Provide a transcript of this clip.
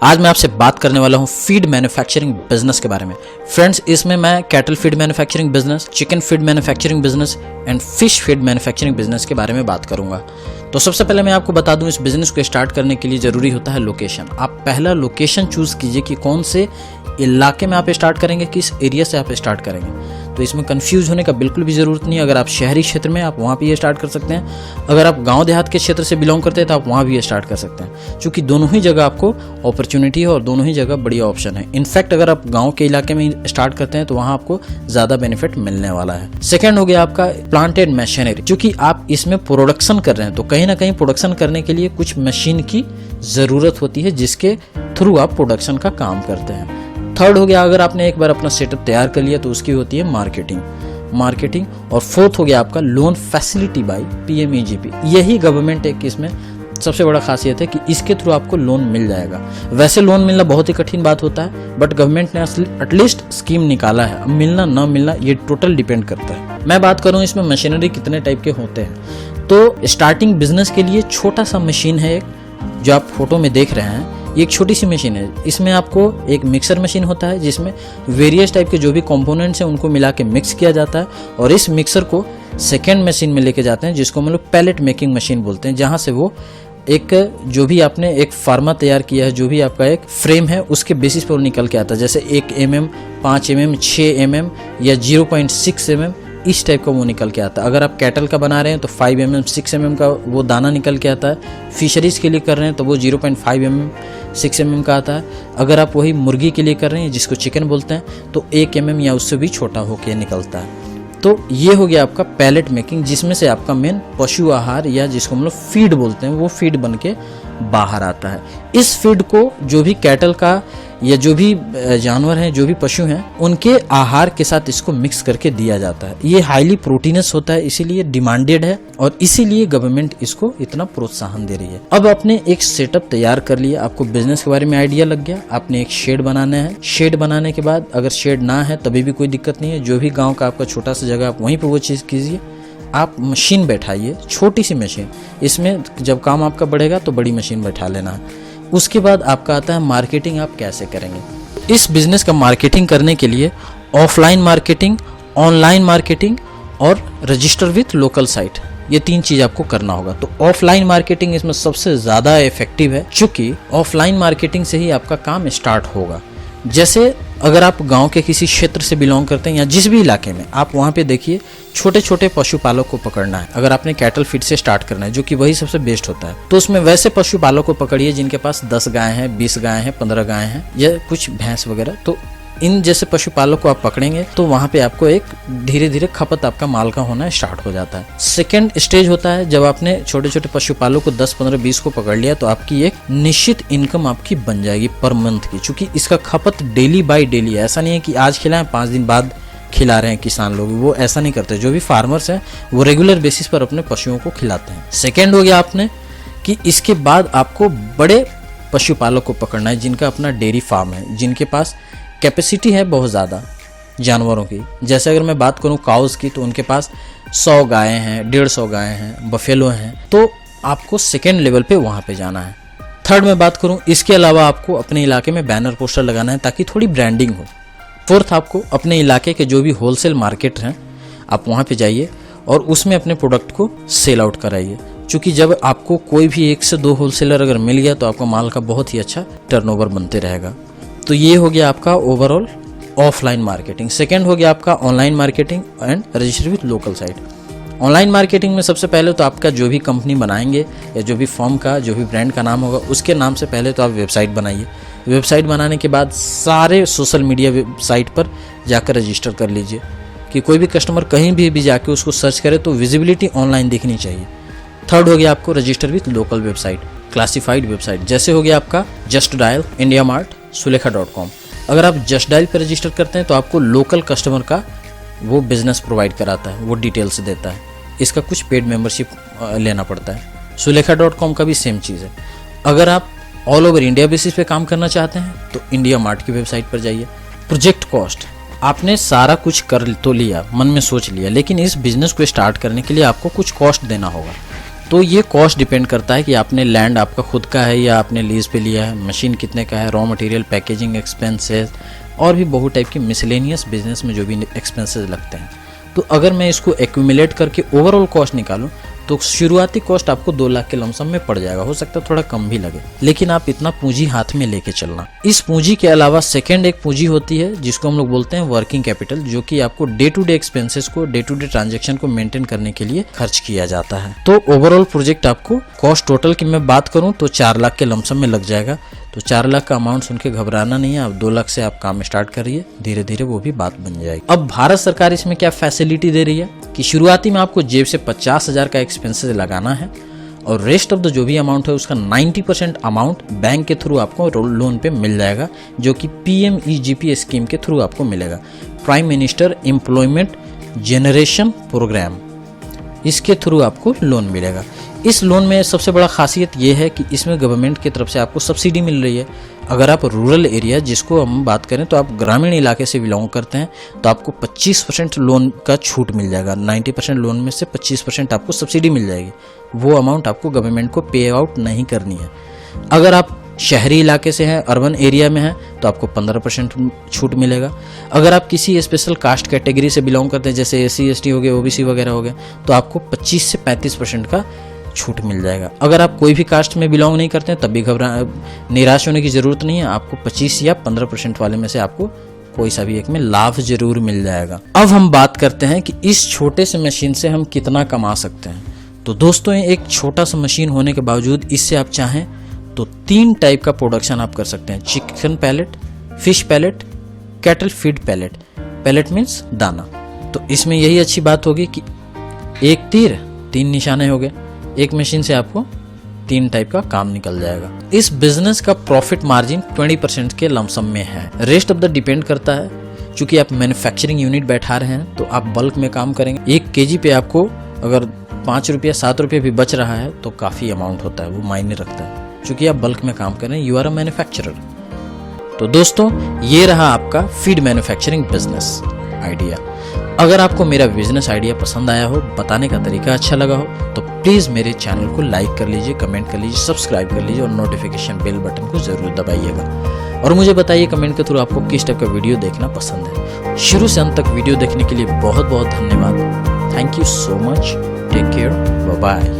आज मैं आपसे बात करने वाला हूँ फीड मैन्युफैक्चरिंग बिजनेस के बारे में। फ्रेंड्स, इसमें मैं cattle feed manufacturing business, chicken feed manufacturing business and fish feed manufacturing business के बारे में बात करूंगा। तो सबसे पहले मैं आपको बता दूं, इस बिजनेस को स्टार्ट करने के लिए जरूरी होता है लोकेशन। आप पहला लोकेशन चूज कीजिए कि कौन से इलाके में आप स्टार्ट करेंगे, किस एरिया से आप स्टार्ट करेंगे। तो इसमें कंफ्यूज होने का बिल्कुल भी ज़रूरत नहीं है। अगर आप शहरी क्षेत्र में, आप वहाँ भी ये स्टार्ट कर सकते हैं। अगर आप गांव देहात के क्षेत्र से बिलोंग करते हैं तो आप वहाँ भी ये स्टार्ट कर सकते हैं, क्योंकि दोनों ही जगह आपको अपॉर्चुनिटी है और दोनों ही जगह बढ़िया ऑप्शन है। इनफैक्ट अगर आप गाँव के इलाके में स्टार्ट करते हैं तो वहाँ आपको ज़्यादा बेनिफिट मिलने वाला है। सेकेंड हो गया आपका प्लांट एंड मशीनरी, क्योंकि आप इसमें प्रोडक्शन कर रहे हैं तो कहीं ना कहीं प्रोडक्शन करने के लिए कुछ मशीन की ज़रूरत होती है, जिसके थ्रू आप प्रोडक्शन का काम करते हैं। थर्ड हो गया, अगर आपने एक बार अपना सेटअप तैयार कर लिया तो उसकी होती है मार्केटिंग। और फोर्थ हो गया आपका लोन फैसिलिटी बाय PMEGP। यही गवर्नमेंट एक इसमें सबसे बड़ा खासियत है कि इसके थ्रू आपको लोन मिल जाएगा। वैसे लोन मिलना बहुत ही कठिन बात होता है, बट गवर्नमेंट ने एटलीस्ट स्कीम निकाला है। अब मिलना ना मिलना ये टोटल डिपेंड करता है। मैं बात करूं इसमें मशीनरी कितने टाइप के होते हैं, तो स्टार्टिंग बिजनेस के लिए छोटा सा मशीन है एक, जो आप फोटो में देख रहे हैं। ये एक छोटी सी मशीन है। इसमें आपको एक मिक्सर मशीन होता है, जिसमें वेरियस टाइप के जो भी कंपोनेंट्स हैं उनको मिला के मिक्स किया जाता है, और इस मिक्सर को सेकेंड मशीन में लेके जाते हैं, जिसको मतलब पैलेट मेकिंग मशीन बोलते हैं, जहाँ से वो एक जो भी आपने एक फार्मा तैयार किया है, जो भी आपका एक फ्रेम है, उसके बेसिस पर वो निकल के आता है। जैसे 1 mm, 5 mm, 6 mm या 0.6 mm इस टाइप का वो निकल के आता है। अगर आप कैटल का बना रहे हैं तो 5 mm, 6 mm का वो दाना निकल के आता है। फिशरीज के लिए कर रहे हैं तो वो 0.5 mm, 6 mm का आता है। अगर आप वही मुर्गी के लिए कर रहे हैं, जिसको चिकन बोलते हैं, तो 1 mm या उससे भी छोटा होके निकलता है। तो ये हो गया आपका पैलेट मेकिंग, जिसमें से आपका मेन पशु आहार या जिसको हम लोग फीड बोलते हैं, वो फीड बन के बाहर आता है। इस फीड को जो भी कैटल का या जो भी जानवर हैं, जो भी पशु हैं, उनके आहार के साथ इसको मिक्स करके दिया जाता है। ये हाईली प्रोटीनस होता है, इसीलिए डिमांडेड है और इसीलिए गवर्नमेंट इसको इतना प्रोत्साहन दे रही है। अब आपने एक सेटअप तैयार कर लिया, आपको बिजनेस के बारे में आइडिया लग गया, आपने एक शेड बनाना है। शेड बनाने के बाद अगर शेड ना है तभी भी कोई दिक्कत नहीं है। जो भी गाँव का आपका छोटा सा जगह, आप वहीं पर वो चीज़ कीजिए। आप मशीन बैठाइए, छोटी सी मशीन। इसमें जब काम आपका बढ़ेगा तो बड़ी मशीन बैठा लेना है। उसके बाद आपका आता है मार्केटिंग, आप कैसे करेंगे। इस बिजनेस का मार्केटिंग करने के लिए ऑफलाइन मार्केटिंग, ऑनलाइन मार्केटिंग और रजिस्टर विथ लोकल साइट, ये 3 चीज आपको करना होगा। तो ऑफलाइन मार्केटिंग इसमें सबसे ज्यादा इफेक्टिव है, क्योंकि ऑफलाइन मार्केटिंग से ही आपका काम स्टार्ट होगा। जैसे अगर आप गांव के किसी क्षेत्र से बिलोंग करते हैं या जिस भी इलाके में, आप वहां पे देखिए छोटे छोटे पशुपालक को पकड़ना है। अगर आपने कैटल फीड से स्टार्ट करना है, जो कि वही सबसे बेस्ट होता है, तो उसमें वैसे पशुपालक को पकड़िए जिनके पास 10 गाय हैं, 20 गाय हैं, 15 गाय हैं या कुछ भैंस वगैरह। तो इन जैसे पशुपालक को आप पकड़ेंगे तो वहां पे आपको एक धीरे धीरे खपत आपका माल का होना स्टार्ट हो जाता है। सेकेंड स्टेज होता है जब आपने छोटे छोटे पशुपालक को 10, 15, 20 को पकड़ लिया, तो आपकी एक निश्चित इनकम आपकी बन जाएगी पर मंथ की, क्योंकि इसका खपत डेली बाय डेली है। ऐसा नहीं है कि आज खिलाएं 5 दिन बाद खिला रहे हैं किसान लोग, वो ऐसा नहीं करते। जो भी फार्मर्स हैं वो रेगुलर बेसिस पर अपने पशुओं को खिलाते हैं। सेकेंड हो गया आपने कि इसके बाद आपको बड़े पशुपालक को पकड़ना है, जिनका अपना डेयरी फार्म है, जिनके पास कैपेसिटी है बहुत ज़्यादा जानवरों की। जैसे अगर मैं बात करूं काउस की, तो उनके पास 100 गायें हैं, 150 गायें हैं, बफेलो हैं। तो आपको सेकेंड लेवल पे वहाँ पे जाना है। थर्ड में बात करूं, इसके अलावा आपको अपने इलाके में बैनर पोस्टर लगाना है ताकि थोड़ी ब्रांडिंग हो। फोर्थ, आपको अपने इलाके के जो भी होलसेल मार्केट हैं, आप वहाँ पे जाइए और उसमें अपने प्रोडक्ट को सेल आउट कराइए, क्योंकि जब आपको कोई भी 1 से 2 होलसेलर अगर मिल गया तो आपका माल का बहुत ही अच्छा टर्नओवर बनते रहेगा। तो ये हो गया आपका ओवरऑल ऑफलाइन मार्केटिंग। सेकेंड हो गया आपका online marketing and register with local site. Online marketing में सबसे पहले तो आपका जो भी कंपनी बनाएंगे या जो भी फर्म का जो भी ब्रांड का नाम होगा, उसके नाम से पहले तो आप वेबसाइट बनाइए। वेबसाइट बनाने के बाद सारे सोशल मीडिया वेबसाइट पर जाकर रजिस्टर कर लीजिए, कि कोई भी कस्टमर कहीं भी जाके उसको सर्च करे तो विजिबिलिटी ऑनलाइन दिखनी चाहिए। थर्ड हो गया आपको register with local website, classified website. जैसे हो गया आपका जस्ट डायल, इंडिया मार्ट, सुलेखा.com। अगर आप जस्ट डायल पर रजिस्टर करते हैं तो आपको लोकल कस्टमर का वो बिजनेस प्रोवाइड कराता है, वो डिटेल्स देता है। इसका कुछ पेड मेंबरशिप लेना पड़ता है। सुलेखा.com का भी सेम चीज़ है। अगर आप ऑल ओवर इंडिया बेसिस पे काम करना चाहते हैं तो इंडिया मार्ट की वेबसाइट पर जाइए। प्रोजेक्ट कॉस्ट, आपने सारा कुछ कर तो लिया, मन में सोच लिया, लेकिन इस बिजनेस को स्टार्ट करने के लिए आपको कुछ कॉस्ट देना होगा। तो ये कॉस्ट डिपेंड करता है कि आपने लैंड आपका खुद का है या आपने लीज पे लिया है, मशीन कितने का है, रॉ मटेरियल, पैकेजिंग एक्सपेंसेस और भी बहुत टाइप की मिसलेनियस बिजनेस में जो भी एक्सपेंसेस लगते हैं। तो अगर मैं इसको एक्यूमुलेट करके ओवरऑल कॉस्ट निकालूं तो शुरुआती कॉस्ट आपको 2 लाख के लमसम में पड़ जाएगा। हो सकता है थोड़ा कम भी लगे, लेकिन आप इतना पूंजी हाथ में लेके चलना। इस पूंजी के अलावा सेकंड एक पूंजी होती है जिसको हम लोग बोलते हैं वर्किंग कैपिटल, जो कि आपको डे टू डे एक्सपेंसेस को, डे टू डे ट्रांजेक्शन को मेंटेन करने के लिए खर्च किया जाता है। तो ओवरऑल प्रोजेक्ट आपको कॉस्ट टोटल की मैं बात करूं तो 4 लाख के लमसम में लग जाएगा। तो 4 लाख का अमाउंट सुन के घबराना नहीं है, आप 2 लाख से आप काम स्टार्ट करिए, धीरे धीरे वो भी बात बन जाएगी। अब भारत सरकार इसमें क्या फैसिलिटी दे रही है कि शुरुआती में आपको जेब से 50,000 का एक्सपेंसेस लगाना है और रेस्ट ऑफ द जो भी अमाउंट है उसका 90% अमाउंट बैंक के थ्रू आपको लोन पे मिल जाएगा, जो कि PMEGP स्कीम के थ्रू आपको मिलेगा, prime minister employment generation program, इसके थ्रू आपको लोन मिलेगा। इस लोन में सबसे बड़ा खासियत ये है कि इसमें गवर्नमेंट की तरफ से आपको सब्सिडी मिल रही है। अगर आप रूरल एरिया, जिसको हम बात करें तो आप ग्रामीण इलाके से बिलोंग करते हैं, तो आपको 25% लोन का छूट मिल जाएगा। 90% लोन में से 25% आपको सब्सिडी मिल जाएगी। वो अमाउंट आपको गवर्नमेंट को पे आउट नहीं करनी है। अगर आप शहरी इलाके से हैं, अर्बन एरिया में हैं, तो आपको 15% छूट मिलेगा। अगर आप किसी स्पेशल कास्ट कैटेगरी से बिलोंग करते हैं, जैसे SC ST हो गए, OBC वगैरह हो गए, तो आपको 25 से 35% का छूट मिल जाएगा। अगर आप कोई भी कास्ट में बिलोंग नहीं करते हैं तब भी निराश होने की ज़रूरत नहीं है, आपको 25 या 15% वाले में से आपको कोई सा भी एक में लाभ जरूर मिल जाएगा। अब हम बात करते हैं कि इस छोटे से मशीन से हम कितना कमा सकते हैं। तो दोस्तों, एक छोटा सा मशीन होने के बावजूद इससे आप चाहें तो 3 टाइप का प्रोडक्शन आप कर सकते हैं: chicken pellet, fish pellet, cattle feed pellet. Pellet means दाना। तो इसमें यही अच्छी बात होगी कि एक तीर 3 निशाने हो गए। एक मशीन से आपको 3 टाइप का काम निकल जाएगा। इस बिजनेस का प्रॉफिट मार्जिन 20% के लमसम में है। रेस्ट ऑफ द डिपेंड करता है, चूंकि आप मैन्युफैक्चरिंग यूनिट बैठा रहे हैं तो आप बल्क में काम करेंगे। 1 kg पे आपको अगर 5 रुपया 7 रुपये भी बच रहा है तो काफ़ी अमाउंट होता है, वो मायने रखता है, चूंकि आप बल्क में काम कर रहे हैं, यू आर अ मैन्युफैक्चरर। तो दोस्तों, ये रहा आपका फीड मैन्युफैक्चरिंग बिजनेस आइडिया। अगर आपको मेरा बिजनेस आइडिया पसंद आया हो, बताने का तरीका अच्छा लगा हो, तो प्लीज़ मेरे चैनल को लाइक कर लीजिए, कमेंट कर लीजिए, सब्सक्राइब कर लीजिए और नोटिफिकेशन बेल बटन को ज़रूर दबाइएगा। और मुझे बताइए कमेंट के थ्रू आपको किस टाइप का वीडियो देखना पसंद है। शुरू से अंत तक वीडियो देखने के लिए बहुत बहुत धन्यवाद। Thank you so much. Take care, bye bye.